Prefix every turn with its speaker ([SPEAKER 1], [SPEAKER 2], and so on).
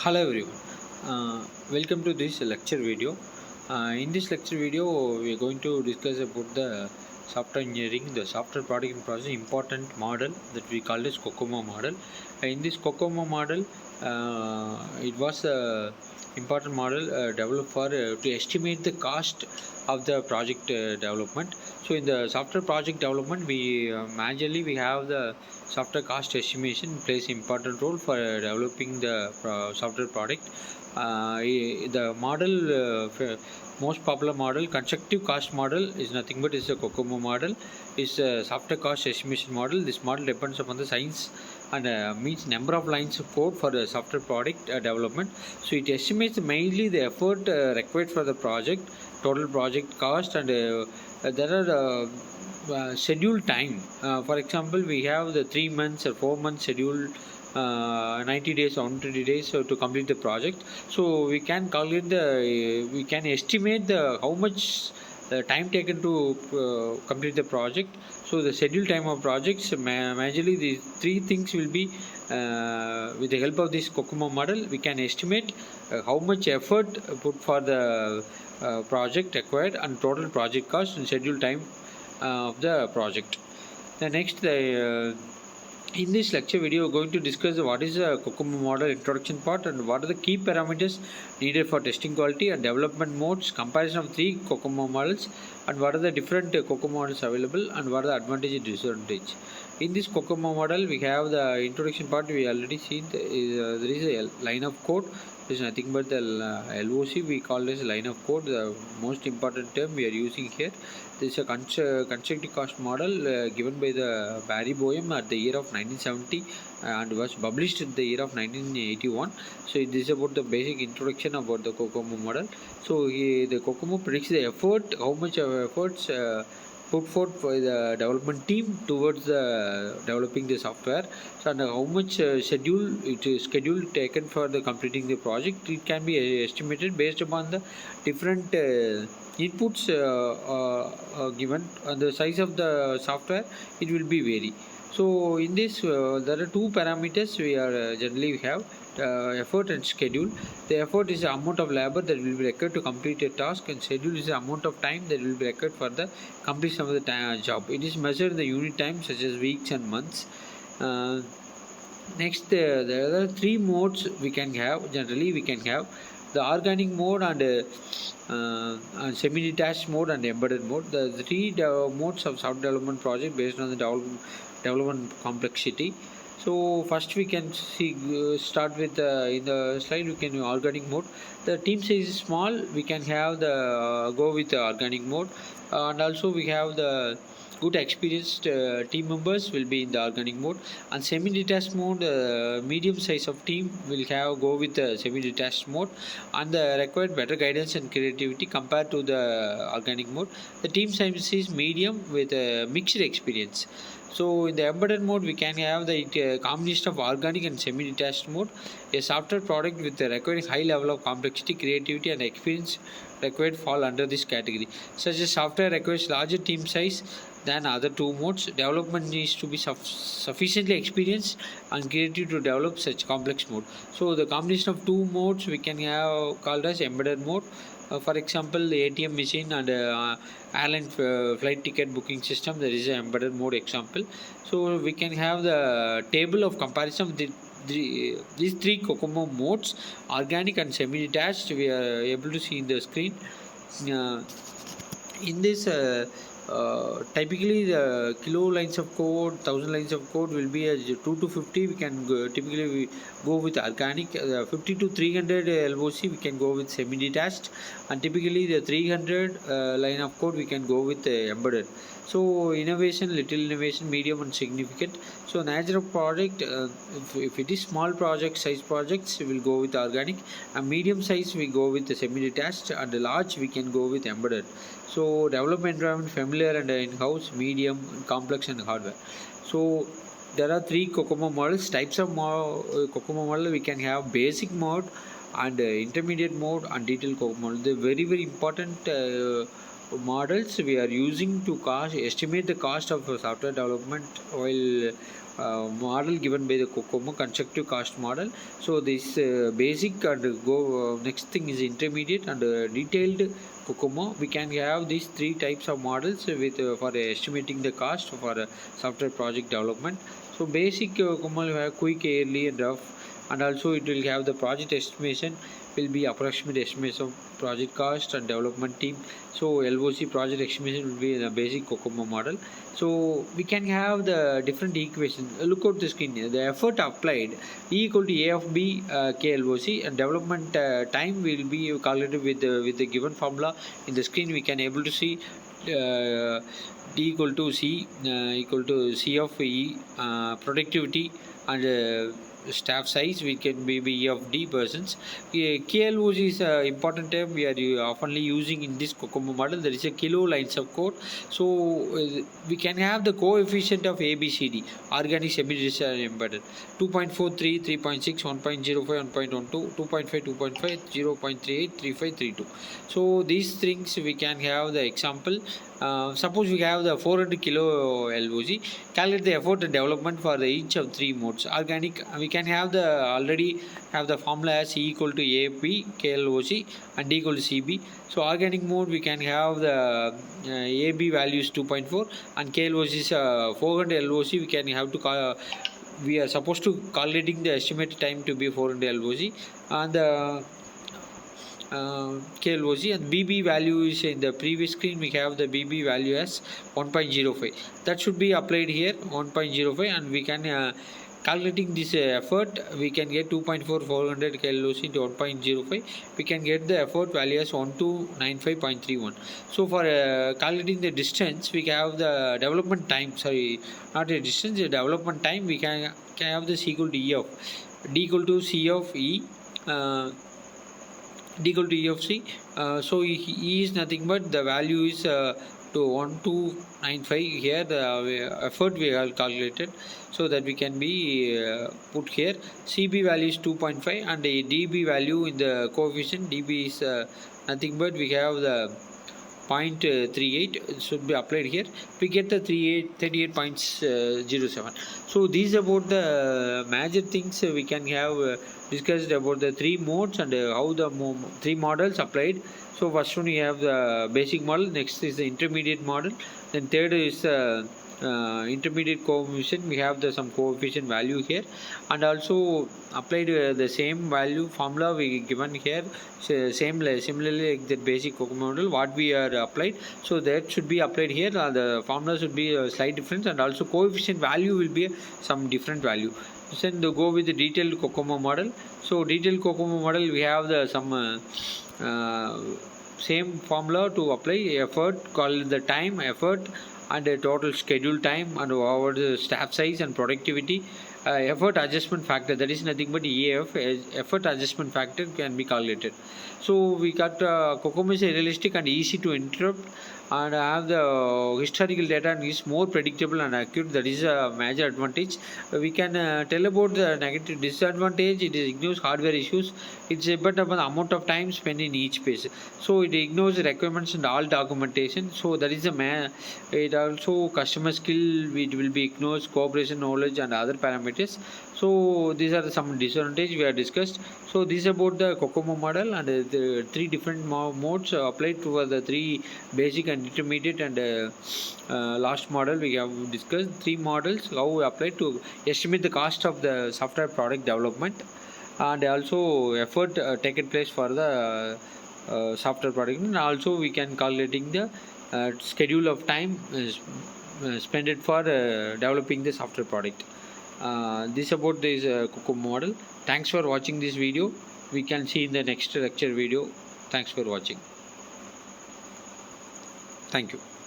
[SPEAKER 1] Hello everyone, welcome to this lecture video. In this lecture video we are going to discuss about the software engineering, the software product and process important model that we call as COCOMO model. In this COCOMO model, it was a important model developed for to estimate the cost of the project development. So in the software project development, we majorly we have the software cost estimation plays important role for developing the software product. The model, most popular model, constructive cost model, is nothing but is a COCOMO model. Is a software cost estimation model. This model depends upon the science and means number of lines of code for the software product development. So it estimates mainly the effort required for the project, total project cost, and there are schedule time. For example, we have the 3 months or 4 months schedule, 90 days or 120 days to complete the project. So we can calculate we can estimate the how much time taken to complete the project. So the schedule time of projects, majorly these three things will be with the help of this COCOMO model. We can estimate how much effort put for the project required and total project cost and schedule time of the project. The next, in this lecture video, we're going to discuss what is a COCOMO model introduction part and what are the key parameters needed for testing quality and development modes, comparison of three COCOMO models, and what are the different COCOMO models available and what are the advantage and disadvantage. In this COCOMO model, we have the introduction part. We already seen there is a line of code. There is nothing but the LOC. We call this line of code. The most important term we are using here. This is a constructive cost model given by the Barry Boehm at the year of 1970 and was published in the year of 1981. So this is about the basic introduction about the COCOMO model. So the COCOMO predicts the effort, how much of efforts put forth by the development team towards developing the software. So and how much schedule taken for the completing the project. It can be estimated based upon the different inputs given and the size of the software. It will be vary. So in this there are two parameters we are generally we have effort and schedule. The effort is the amount of labor that will be required to complete a task, and schedule is the amount of time that will be required for the completion of the job. It is measured in the unit time such as weeks and months. Next, there are three modes we can have. Generally, we can have the organic mode and semi-detached mode and embedded mode. The three modes of software development project based on the development complexity. So first we can see start with in the slide we can organic mode. The team size is small. We can have the go with the organic mode, and also we have the good experienced team members will be in the organic mode, and semi-detached mode, medium size of team will have go with the semi-detached mode, and the required better guidance and creativity compared to the organic mode. The team size is medium with a mixed experience. So in the embedded mode, we can have the combination of organic and semi-detached mode. A software product with a requiring high level of complexity, creativity, and experience required fall under this category. Such as software requires larger team size than other two modes. Development needs to be sufficiently experienced and creative to develop such complex mode. So the combination of two modes we can have called as embedded mode. For example, the ATM machine and airline flight ticket booking system, there is an embedded mode example. So we can have the table of comparison of these three COCOMO modes, organic and semi-detached. We are able to see in the screen. In this typically the kilo lines of code, 1000 lines of code will be as 2 to 50. We can typically we go with organic. 50 to 300 LOC we can go with semi-detached, and typically the 300 line of code we can go with embedded. So innovation, little innovation, medium and significant. So nature of project, if it is small project size projects, we will go with organic, and medium size we go with the semi-detached, and the large we can go with embedded. So development environment familiar and in-house, medium, complex and hardware. So there are three COCOMO models. Types of COCOMO model we can have basic mode and intermediate mode and detailed COCOMO model. The very important models we are using to estimate the cost of software development, while model given by the COCOMO constructive cost model. So this basic and go next thing is intermediate and detailed COCOMO. We can have these three types of models with for estimating the cost for software project development. So basic COCOMO will have quick, early, and rough, and also it will have the project estimation will be approximate estimation of project cost and development team. So LOC, project estimation, will be in a basic COCOMO model. So we can have the different equations. Look at the screen. The effort applied E equal to A of B KLOC, and development time will be calculated with the given formula. In the screen we can able to see D equal to C of E, productivity, and staff size we can be E of D persons. KLOC is important term we are oftenly using in this COCOMO model. There is a kilo lines of code. So we can have the coefficient of ABCD, organic, semi-rigid, and embedded. 2.43, 3.6, 1.05, 1.12, 2.5, 2.5, 0.38, 35, 32. So these things we can have the example. Suppose we have the 400 kilo LOC. Calculate the effort and development for each of three modes. Organic, we can have the already have the formula as E equal to AP KLOC and D equal to CB. So organic mode we can have the AB value is 2.4 and KLOC is 400 LOC. We can have to call, we are supposed to calculating the estimated time to be 400 LOC, and the KLOC, and BB value is in the previous screen. We have the BB value as 1.05. That should be applied here 1.05, and we can calculating this effort. We can get 2.4 400 KLOC into 1.05. We can get the effort value as 1295.31. So for calculating the distance, we have the development time. Sorry, not a distance. The development time we can have this equal to E of D equal to C of E. D equal to E of C. So E is nothing but the value is to 1295. Here the effort we have calculated, so that we can be put here. CB value is 2.5 and the DB value in the coefficient DB is nothing but we have the 0.38 should be applied here. We get the 38.07. So these about the major things we can have discussed about the three modes and how the three models applied. So first one we have the basic model, next is the intermediate model, then third is intermediate coefficient. We have the some coefficient value here, and also applied the same value formula we given here. So similarly like the basic COCOMO model what we are applied, so that should be applied here. The formula should be a slight difference, and also coefficient value will be some different value. Then to go with the detailed COCOMO model. So detailed COCOMO model we have the some same formula to apply. Effort, call the time, effort, and the total schedule time, and over the staff size and productivity. Effort adjustment factor, that is nothing but EAF, effort adjustment factor can be calculated. So we got COCOMO is realistic and easy to interrupt, and have the historical data and is more predictable and accurate. That is a major advantage. We can tell about the negative disadvantage. It ignores hardware issues. It's but about the amount of time spent in each page. So it ignores the requirements and all documentation. So that is a it also customer skill. It will be ignores cooperation knowledge and other parameters. So these are some disadvantages we have discussed. So this is about the COCOMO model, and the three different modes applied to the three basic and intermediate and last model we have discussed. Three models how we apply to estimate the cost of the software product development, and also effort taken place for the software product, and also we can calculating the schedule of time spent for developing the software product. This about this COCOMO model. Thanks for watching this video. We can see in the next lecture video. Thanks for watching. Thank you.